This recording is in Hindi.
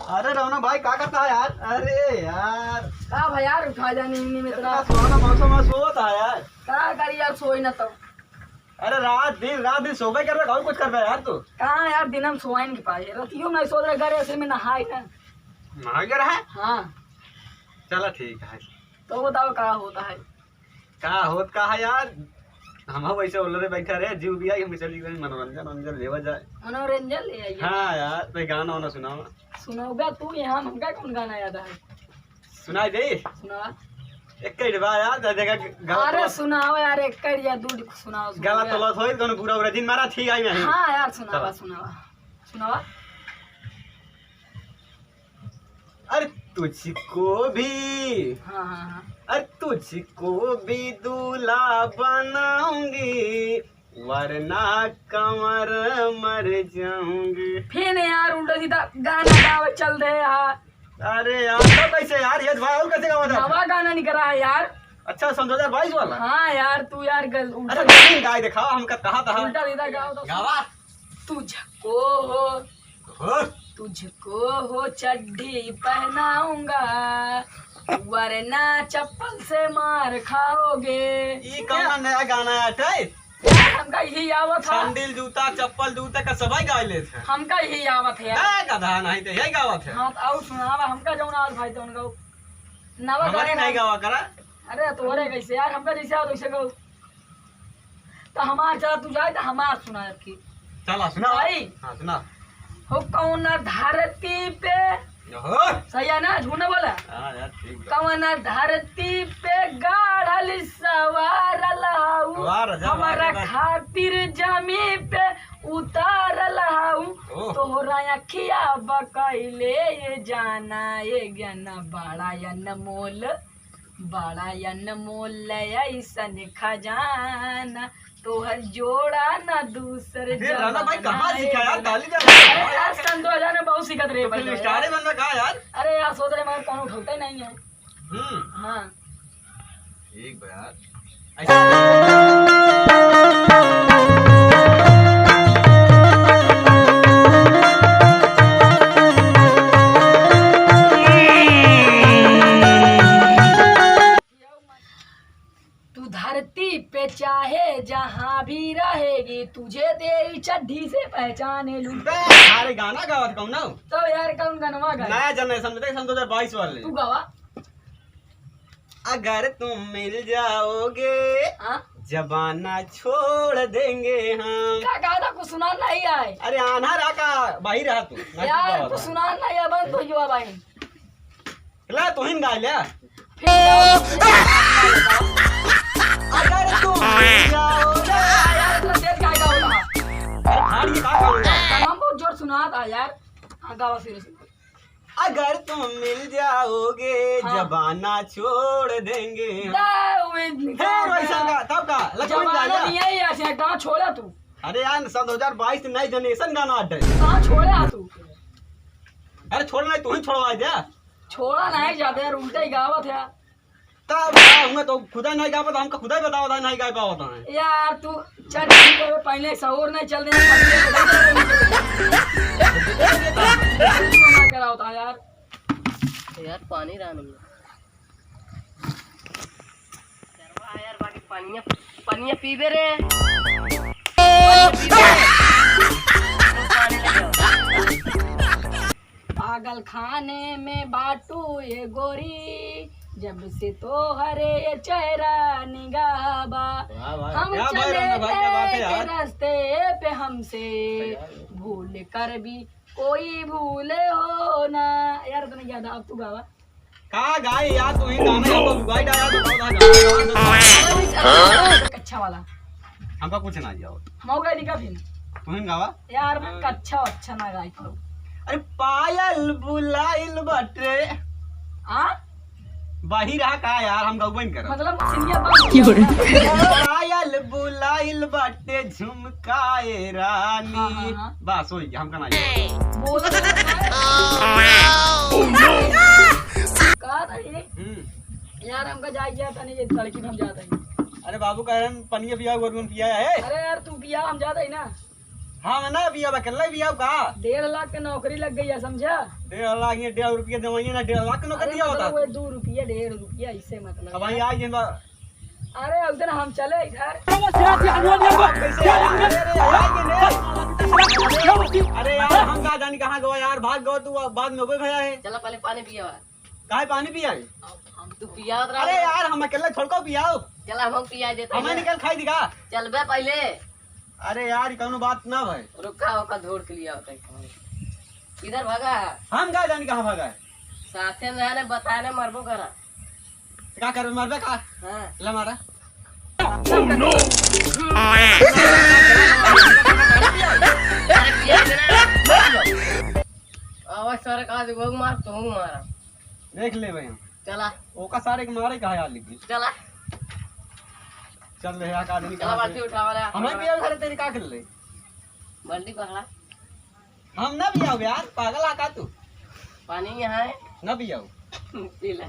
अरे रवना भाई क्या करता है यार? अरे यार का भाई यार उठा जानी इन्हीं में तेरा सोना मौसम में सोता है यार। का करी यार सोई ना तो अरे रात दिन सोबे कर रहा और कुछ कर रहा है यार तू? कहाँ यार दिन हम सोए नहीं पाए रतियों में सोच रहे घर ऐसे में नहाई ना नहा गया है। हाँ चलो ठीक है। तो बताओ क्या होता है। कहा होत का है यार? हम वैसे उल्लरे बैठा रहे जीव भी आई हम चली गई मनोरंजन लेवा जाए। मनोरंजन ले आइए। हाँ यार तो गाना वाना सुनाओ। सुनोगा तू यहाँ हमका कौन गाना याद है? सुनाई दे सुनावा एक कई बार यार जगह अरे सुनाओ यार एक कर या दू सुनाओ गाला तो लत होई कोनो पूरा पूरा दिन मारा थी आई नहीं। हाँ यार सुनावा सुनावा सुनावा। अरे तुझको भी हाँ हाँ हाँ अरे तुझको भी दूल्हा बनाऊंगी वरना कमर मर जाऊंगी। फिर यार उल्टा सीधा गाना गावे चल रहे यार। अरे यार तो कैसे यार ये भाई और कैसे गावा था? नवा गाना नहीं करा है यार। अच्छा सन 2022 वाला। हाँ यार तू यार अरे नहीं गाय दिखाओ हमका कहा था उल्टा सीधा गाओ तो गावा हो तुझको हो चड्ढी पहनाऊंगा वरना चप्पल से मार खाओगे। ये कौन नया गाना है? यार हमका यही आवत है। सैंडल जूता चप्पल जूता का सबाई गा ले थे। हमका यही आवत है यार। गधा नहीं तो यही गावत है। हाँ तो और सुनावा हमका जौन आज भाई तो उनका नवा हमारी गाना नहीं गावा करा। अरे तोरे कैसे यार हमका जैसे आओ वैसे गाओ तो हमार चला तू जाए तो हमार सुना की चला सुना भाई। हाँ सुना हो कौन धरती पे हो सही है ना झूठ न बोला। हाँ यार ठीक है। कौन धरती पे गाढ़ल सवारल हाउ हमारा खातिर जमी पे उतारल हाउ ओह। तोहरा अखिया बकैले ये जाना ये ज्ञान बड़ा अनमोल ऐसन खजाना तोहर जोड़ा न दूसर राणा भाई कहाँ सीखा यार? गाली दे यार सन 2000 में बहुत सीखत रहे भाई फिल्म स्टार बनना कहा यार? अरे यार सोच रहे मगर कौन उठौता ही नहीं है। हाँ ठीक है यार तू धरती पे चाहे जहाँ भी रहेगी तुझे तेरी चड्ढी से पहचाने लूं। अरे गाना गावत कौन ना? तो यार कौन गनवा गा नया जनरेशन में देख सन 2022 वाले। तू गावा। अगर तुम मिल जाओगे हाँ जबाना छोड़ देंगे हम। क्या गाना को सुना नहीं आए अरे आना रहा का बाही रहा तू यार तू सुना नहीं है बंद तो युवा भाई ला तू हिन गा ले। फिर अगर तुम मिल जाओगे यार इतना तेज क्या गाओ अरे हार ये का गाऊंगा? हम बहुत जोर सुना था यार। हाँ गावा फिर से। अगर तुम मिल जाओगे हाँ। जबाना छोड़ देंगे हम। जमाना वैसा का तब का लक्ष्मण गा लिया। नहीं है ऐसे कहाँ छोड़ा तू अरे यार सन 2022 नई जनरेशन गाना अड्डे। कहाँ छोड़ा तू अरे छोड़ नहीं तू ही छोड़वा दे। छोड़ा नहीं जाते यार उल्टा ही गावा था तब हमें तो खुदा नहीं गा पाता हमका खुदा ही बताओ था नहीं गा पाता है यार तू चल ठीक है पहले सौर नहीं चल देना करा होता यार पानी रहा नहीं यार बाकी पानी पीबे रे पागल खाने में बाटू ये गोरी जब से तो हरे ये चेहरा निगाबा हम चले थे रास्ते पे हमसे भूल कर भी कोई भूले हो ना। यार तो नहीं याद अब तू गावा का गाय यार तू ही गाना हमको लुगाई डाला तो गाना कच्चा वाला हमका कुछ ना जाओ हम गाय दिखा फिर तू ही गावा यार मैं कच्चा अच्छा ना गाय करो। अरे पायल बुलाइल बटे हाँ बाही रहा का यार हम गौबन कर मतलब सिंधिया पायल बुलाइल बटे झुमकाए रानी बस होई हमका ना बोल कहा था ये यार हमका जाए गया था नहीं ये लड़की में हम जाते हैं। अरे बाबू कह रहे हैं पनिया पिया गोरगुन पिया है। अरे यार तू पिया हम जाते ही ना हाँ ना बिया अकेला बिया का 1.5 लाख की नौकरी लग गई है, समझा? 1.5 लाख ये 1.5 रुपया दवाइए ना 1.5 लाख नौकरी दिया होता। वो 2 रुपया 1.5 रुपया इससे मतलब। अब भाई आज ये अरे उधर हम चले इधर। अरे यार हम कहाँ जानी कहाँ गवा यार, भाग गवा तू, बाद में कोई भैया है। चला पहले पानी पिया। काहे पानी पिया है? हम तो पिया रहा। अरे यार हम अकेले छोड़को पियाओ। चला हम पिया देते हमें निकल खाई दिखा। चल बे पहले। अरे यार कौनो बात ना भाई, रुका होका दौड़ के लिया होता है। किधर भागा? हम कहाँ जानी कहाँ भागा है। साथे में रहने बताने मरबो करा। क्या कर मरबे का हाँ ला मारा। अरे पिया देना। आवाज सारे कहा दे वो मार तो हूँ मारा। देख ले भाई चला ओका सारे के मारे कहा यार लिखी। चला चल रहे यार आदमी चला बाल्टी उठा वाला। हमें पिया घर तेरी का कर ले। बाल्टी पकड़ा। हम ना पियाओ यार, पागल आका तू। पानी यहाँ है ना पियाओ। पी ले।